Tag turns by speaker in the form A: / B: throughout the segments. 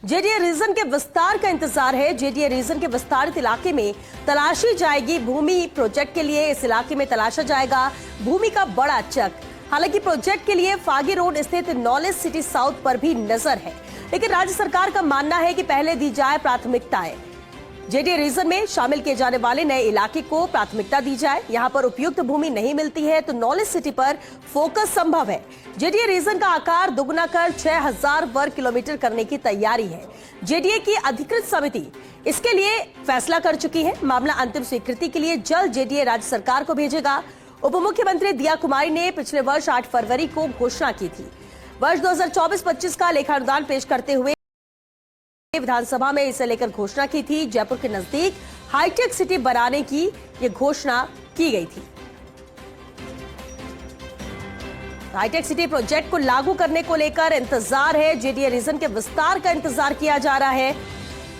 A: JDA reason के विस्तार का इंतजार है। जेडीए रीजन के विस्तारित इलाके में तलाशी जाएगी भूमि। प्रोजेक्ट के लिए इस इलाके में तलाशा जाएगा भूमि का बड़ा चक। हालांकि प्रोजेक्ट के लिए फागी रोड स्थित नॉलेज सिटी साउथ पर भी नजर है, लेकिन राज्य सरकार का मानना है कि पहले दी जाए प्राथमिकताएं। जेडीए रीजन में शामिल किए जाने वाले नए इलाके को प्राथमिकता दी जाए। यहां पर उपयुक्त भूमि नहीं मिलती है तो नॉलेज सिटी पर फोकस संभव है। जेडीए रीजन का आकार दुगना कर 6000 वर्ग किलोमीटर करने की तैयारी है। जेडीए की अधिकृत समिति इसके लिए फैसला कर चुकी है। मामला अंतिम स्वीकृति के लिए जल्द जेडीए राज्य सरकार को भेजेगा। उप मुख्यमंत्री दिया कुमारी ने पिछले वर्ष 8 फरवरी को घोषणा की थी। वर्ष 2024-25 का लेखानुदान पेश करते हुए विधानसभा में इसे लेकर घोषणा की थी। जयपुर के नजदीक हाईटेक सिटी बनाने की यह घोषणा की गई थी। हाईटेक सिटी प्रोजेक्ट को लागू करने को लेकर इंतजार है। जेडीए रीजन के विस्तार का इंतजार किया जा रहा है।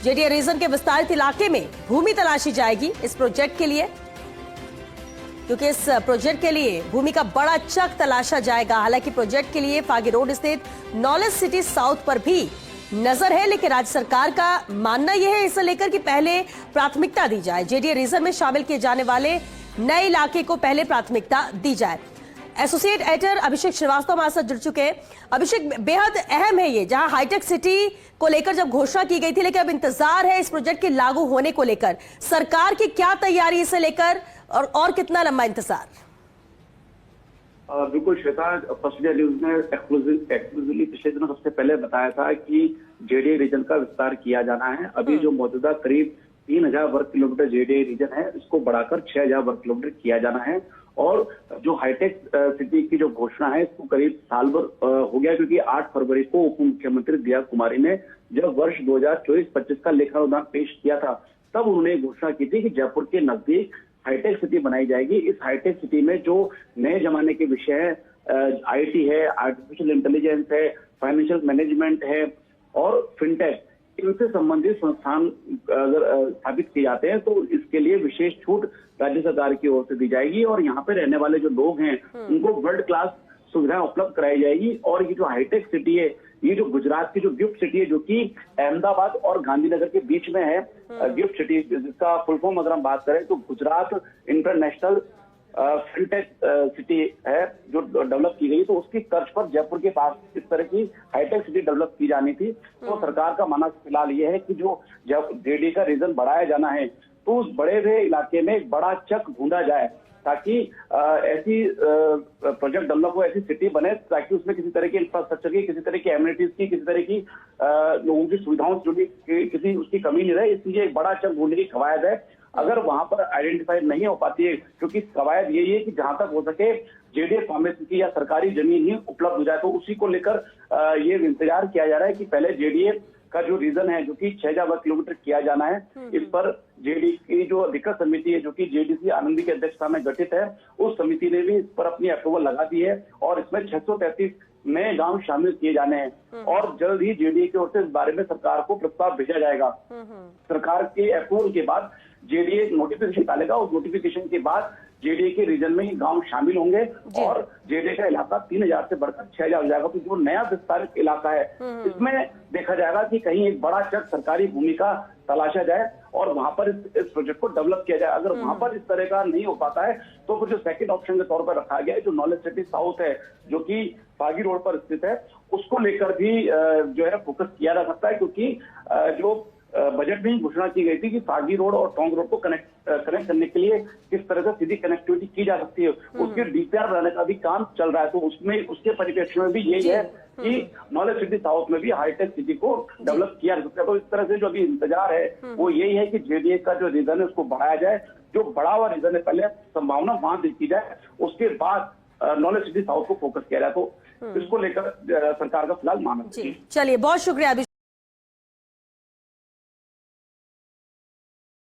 A: जेडीए रीजन के विस्तारित इलाके में भूमि तलाशी जाएगी इस प्रोजेक्ट के लिए, क्योंकि इस प्रोजेक्ट के लिए भूमि का बड़ा चक तलाशा जाएगा। हालांकि प्रोजेक्ट के लिए फागी रोड स्थित नॉलेज सिटी साउथ पर भी नजर है, लेकिन राज्य सरकार का मानना यह है इसे लेकर कि पहले प्राथमिकता दी जाए। जेडीए रीजन में शामिल किए जाने वाले नए इलाके को पहले प्राथमिकता दी जाए। एसोसिएट एडिटर अभिषेक श्रीवास्तव हमारे साथ जुड़ चुके हैं। अभिषेक, बेहद अहम है ये, जहां हाईटेक सिटी को लेकर जब घोषणा की गई थी, लेकिन अब इंतजार है इस प्रोजेक्ट के लागू होने को लेकर। सरकार की क्या तैयारी इसे लेकर और कितना लंबा इंतजार?
B: बिल्कुल श्वेता, फर्स्ट इंडिया न्यूज ने एक्सक्लूसिवली पिछले दिनों सबसे पहले बताया था कि जेडीए रीजन का विस्तार किया जाना है। अभी जो मौजूदा करीब 3000 वर्ग किलोमीटर जेडीए रीजन है, इसको बढ़ाकर 6000 वर्ग किलोमीटर किया जाना है। और जो हाईटेक सिटी की जो घोषणा है, इसको करीब साल भर हो गया, क्योंकि 8 फरवरी को उप मुख्यमंत्री दिया कुमारी ने जब वर्ष 2024-25 का लेखानुदान पेश किया था, तब उन्होंने घोषणा की थी कि जयपुर के नजदीक हाईटेक सिटी बनाई जाएगी। इस हाईटेक सिटी में जो नए जमाने के विषय है, आईटी है, आर्टिफिशियल इंटेलिजेंस है, फाइनेंशियल मैनेजमेंट है और फिनटेक, इनसे संबंधित संस्थान अगर स्थापित किए जाते हैं तो इसके लिए विशेष छूट राज्य सरकार की ओर से दी जाएगी। और यहाँ पे रहने वाले जो लोग हैं उनको वर्ल्ड क्लास सुविधाएं उपलब्ध कराई जाएगी। और ये जो हाईटेक सिटी है, ये जो गुजरात की जो गिफ्ट सिटी है, जो कि अहमदाबाद और गांधीनगर के बीच में है, गिफ्ट सिटी, जिसका फुल फॉर्म अगर हम बात करें तो गुजरात इंटरनेशनल फिनटेक सिटी है जो डेवलप की गई। तो उसकी तर्ज पर जयपुर के पास इस तरह की हाईटेक सिटी डेवलप की जानी थी। तो सरकार का मानना फिलहाल ये है कि जो जेडीए का रीजन बढ़ाया जाना है, तो उस बड़े हुए इलाके में एक बड़ा चक ढूंढा जाए, ताकि ऐसी प्रोजेक्ट डेवलप हो, ऐसी सिटी बने ताकि उसमें किसी तरह की इंफ्रास्ट्रक्चर की, किसी तरह की एमिनिटीज की, किसी तरह की लोगों की सुविधाओं से जुड़ी किसी उसकी कमी नहीं रहे। इसलिए एक बड़ा चक ढूंढने की कवायद है। अगर वहां पर आइडेंटिफाई नहीं हो पाती है, क्योंकि कवायद यही है कि जहां तक हो सके जेडीए फार्मेसी की या सरकारी जमीन ही उपलब्ध हो जाए, तो उसी को लेकर ये इंतजार किया जा रहा है कि पहले जेडीए का जो रीजन है, जो कि 6000 वर्ग किलोमीटर किया जाना है, इस पर जेडीए की जो अधिकृत समिति है, जो कि जेडीसी आनंदी की अध्यक्षता में गठित है, उस समिति ने भी इस पर अपनी अप्रूवल लगा दी है। और इसमें 633 नए गांव शामिल किए जाने हैं और जल्द ही जेडीए की ओर से इस बारे में सरकार को प्रस्ताव भेजा जाएगा। सरकार के अप्रूवल के बाद जेडीए नोटिफिकेशन डालेगा। उस नोटिफिकेशन के बाद जेडीए के रीजन में ही गांव शामिल होंगे और जेडीए का इलाका 3000 से बढ़कर 6000 हो जाएगा। तो जो नया विस्तारित इलाका है, इसमें देखा जाएगा कि कहीं एक बड़ा चक सरकारी भूमि का तलाशा जाए और वहां पर इस प्रोजेक्ट को डेवलप किया जाए। अगर वहां पर इस तरह का नहीं हो पाता है, तो फिर जो सेकंड ऑप्शन के तौर पर रखा गया है, जो नॉलेज सिटी साउथ है, जो कि फागी रोड पर स्थित है, उसको लेकर भी जो है फोकस किया जा सकता है। क्योंकि जो बजट में ही घोषणा की गई थी कि फागी रोड और टोंक रोड को कनेक्ट करने के लिए किस तरह से सीधी कनेक्टिविटी की जा सकती है, उसके डीपीआर बनाने का भी काम चल रहा है। तो उसमें उसके परिप्रेक्ष्य में भी यही है कि नॉलेज सिटी साउथ में भी हाईटेक सिटी को डेवलप किया जा सकता है। तो इस तरह से जो अभी इंतजार है वो यही है कि जेडीए का जो रीजन है उसको बढ़ाया जाए। जो बढ़ा हुआ रीजन है, पहले संभावना वहां देखी जाए, उसके बाद नॉलेज सिटी साउथ को फोकस किया जाए। तो इसको लेकर सरकार का फिलहाल मानना है।
A: चलिए, बहुत शुक्रिया।